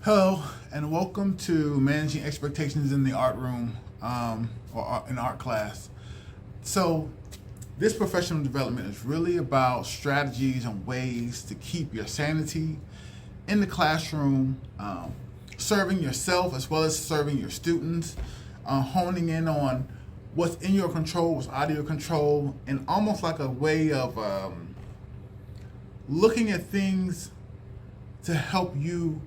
Hello, and welcome to Managing Expectations in the Art Room, or in art class. So, this professional development is really about strategies and ways to keep your sanity in the classroom, serving yourself as well as serving your students, honing in on what's in your control, what's out of your control, and almost like a way of looking at things to help you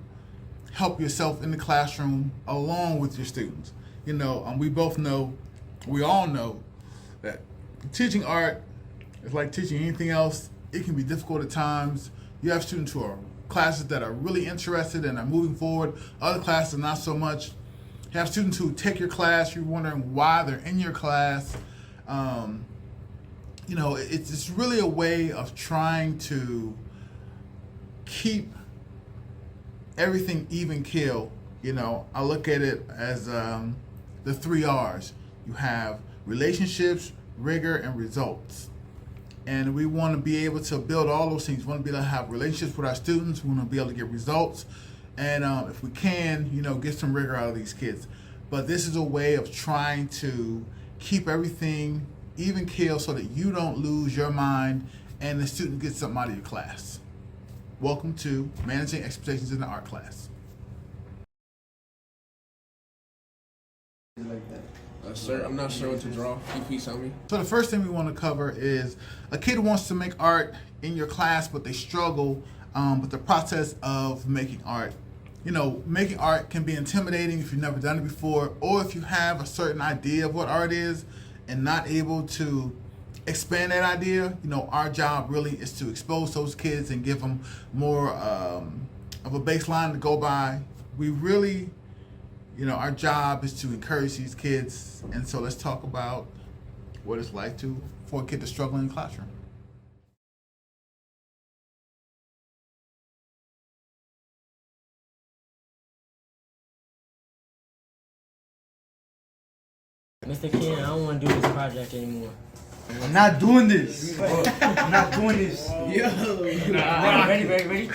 help yourself in the classroom along with your students. We all know that teaching art is like teaching anything else. It can be difficult at times. You have students who are classes that are really interested and are moving forward. Other classes not so much. You have students who take your class, you're wondering why they're in your class. It's really a way of trying to keep everything even keel. I look at it as the 3 R's. You have relationships, rigor, and results. And we want to be able to build all those things. We want to be able to have relationships with our students. We want to be able to get results. And if we can, get some rigor out of these kids. But this is a way of trying to keep everything even keel so that you don't lose your mind and the student gets something out of your class. Welcome to Managing Expectations in the Art class. Sir, I'm not sure what to draw. Can you please tell me? So the first thing we want to cover is a kid wants to make art in your class, but they struggle with the process of making art. Making art can be intimidating if you've never done it before, or if you have a certain idea of what art is and not able to expand that idea. Our job really is to expose those kids and give them more of a baseline to go by. We really, our job is to encourage these kids. And so let's talk about what it's like for a kid to struggle in the classroom. Mr. Ken, I don't want to do this project anymore. I'm not doing this. I'm not doing this. Yo. Ready?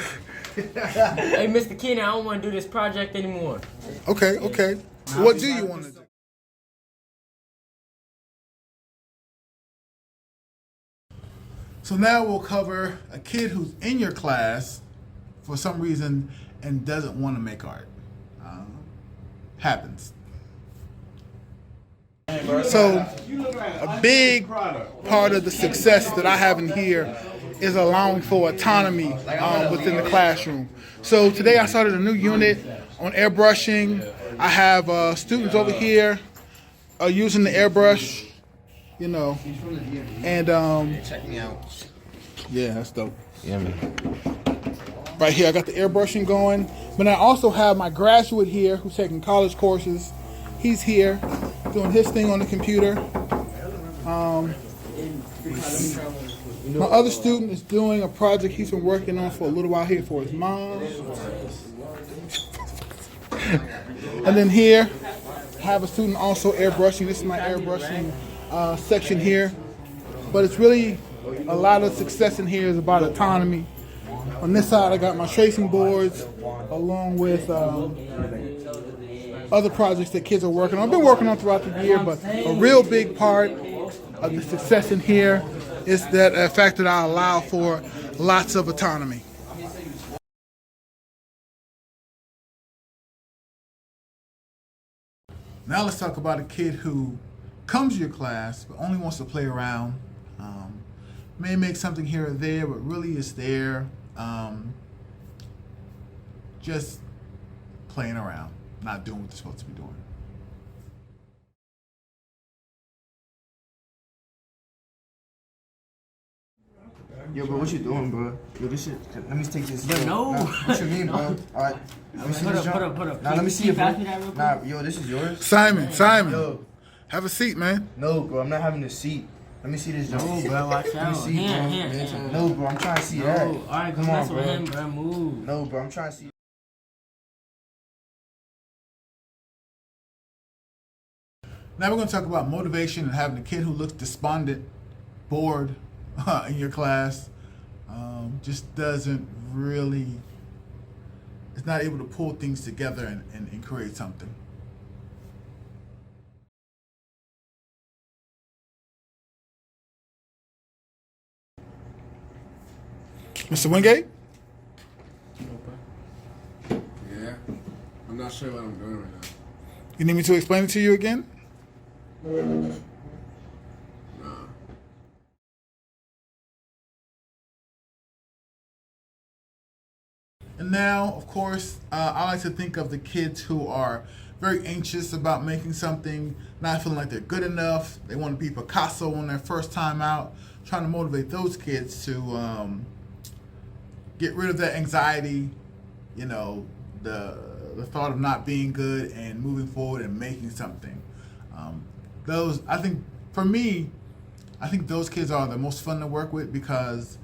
Hey, Mr. Ken, I don't want to do this project anymore. Okay. What do you want to do? So now we'll cover a kid who's in your class for some reason and doesn't want to make art. Happens. So a big part of the success that I have in here is allowing for autonomy within the classroom. So today I started a new unit on airbrushing. I have students over here using the airbrush, and Check me out. yeah, that's dope. Yeah, man. Right here, I got the airbrushing going, but I also have my graduate here who's taking college courses. He's here doing his thing on the computer. My other student is doing a project he's been working on for a little while here for his mom. And then here, I have a student also airbrushing. This is my airbrushing section here. But it's really a lot of success in here is about autonomy. On this side, I got my tracing boards along with other projects that kids are working on. I've been working on throughout the year, but a real big part of the success in here is that fact that I allow for lots of autonomy. Now let's talk about a kid who comes to your class but only wants to play around. May make something here or there, but really is there just playing around, not doing what they're supposed to be doing. Yo, bro, what you doing, bro? Yo, this shit. Let me take this. Yo, no. Nah, what you mean, bro? All right. Let me see this jump. Put up. Nah, let me see it, bro. Pass me that real quick? Nah, yo, this is yours. Simon, Yo, have a seat, man. no, bro, I'm not having a seat. Let me see this jump. No, bro, watch out. see, Hand. No, bro, I'm trying to see that. No, alright, go Come mess on, with bro. him, bro. Move. No, bro, I'm trying to see. Now we're going to talk about motivation and having a kid who looks despondent, bored in your class, just doesn't really is not able to pull things together and create something. Mr. Wingate? Yeah. I'm not sure what I'm doing right now. You need me to explain it to you again? Nah. And now, of course, I like to think of the kids who are very anxious about making something, not feeling like they're good enough. They want to be Picasso on their first time out. Trying to motivate those kids to get rid of that anxiety, you know, the thought of not being good and moving forward and making something. Those, I think, for me, I think those kids are the most fun to work with because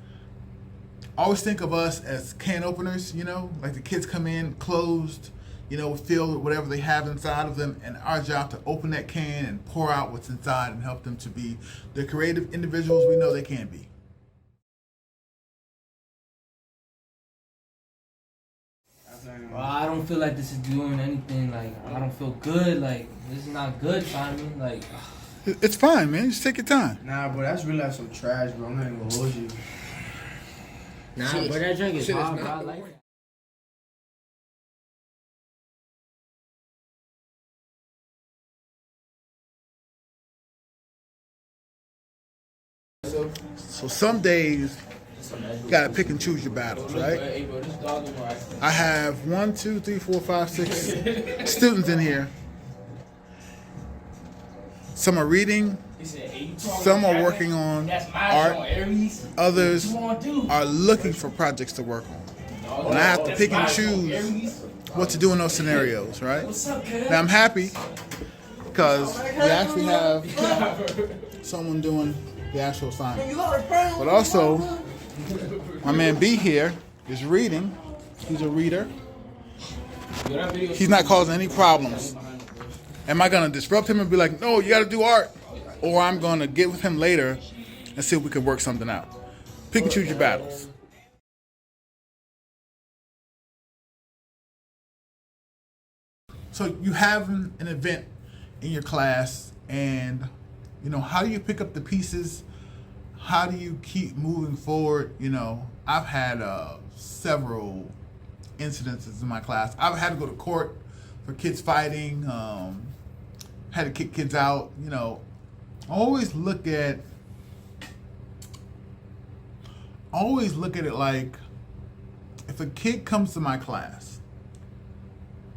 I always think of us as can openers, you know, like the kids come in closed, you know, filled with whatever they have inside of them, and our job to open that can and pour out what's inside and help them to be the creative individuals we know they can be. Well, I don't feel like this is doing anything. Like, I don't feel good. Like, this is not good, Simon. Like, It's fine, man. Just take your time. Nah, bro, that's really like some trash, bro. I'm not even gonna hold you. nah, Shit, but that drink is shit is hard, bro. not I like it. So some days, you gotta pick and choose your battles, right? I have 1, 2, 3, 4, 5, 6 students in here. Some are reading, some are working on art, others are looking for projects to work on. And I have to pick and choose what to do in those scenarios, right? Now I'm happy because we actually have someone doing the actual assignment. But also, my man B here is reading. He's a reader. He's not causing any problems. Am I gonna disrupt him and be like, no, you gotta do art? Or I'm gonna get with him later and see if we can work something out. Pick and choose your battles. So you have an event in your class, and you know, how do you pick up the pieces? How do you keep moving forward? You know, I've had several incidences in my class. I've had to go to court for kids fighting, had to kick kids out. You know, I always look at it like, if a kid comes to my class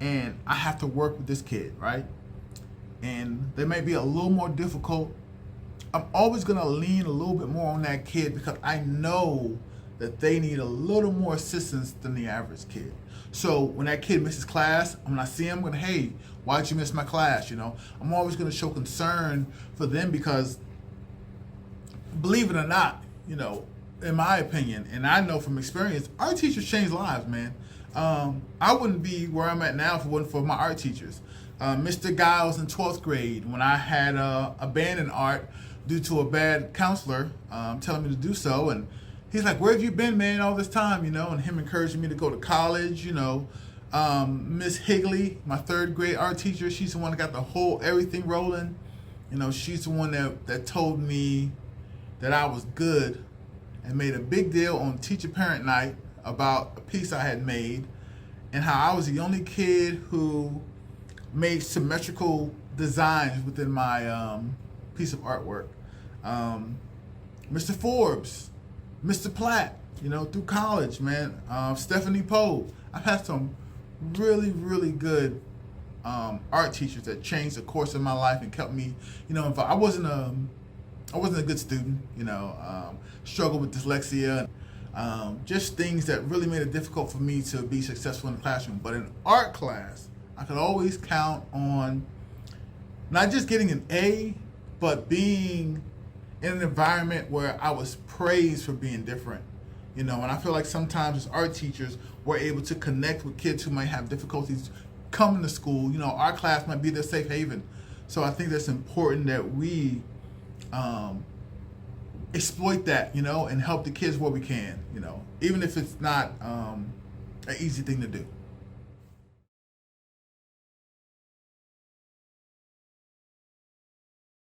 and I have to work with this kid, right? And they may be a little more difficult, I'm always gonna lean a little bit more on that kid because I know that they need a little more assistance than the average kid. So when that kid misses class, when I see him, I'm gonna, hey, why'd you miss my class? You know, I'm always gonna show concern for them because, believe it or not, you know, in my opinion, and I know from experience, art teachers change lives, man. I wouldn't be where I'm at now if it wasn't for my art teachers. Mr. Giles in 12th grade, when I had abandoned art due to a bad counselor telling me to do so, and he's like, where have you been, man, all this time, you know, and him encouraging me to go to college, you know. Miss Higley, my 3rd grade art teacher, she's the one that got the whole everything rolling. You know, she's the one that told me that I was good and made a big deal on teacher parent night about a piece I had made and how I was the only kid who made symmetrical designs within my piece of artwork. Mr. Forbes, Mr. Platt, you know, through college, man. Stephanie Poe. I've had some really, really good art teachers that changed the course of my life and kept me, you know, I wasn't a good student, you know, struggled with dyslexia, just things that really made it difficult for me to be successful in the classroom. But in art class, I could always count on not just getting an A, but being in an environment where I was praised for being different. You know, and I feel like sometimes as art teachers, we're able to connect with kids who might have difficulties coming to school. You know, our class might be their safe haven. So I think that's important that we exploit that, you know, and help the kids where we can, you know, even if it's not an easy thing to do.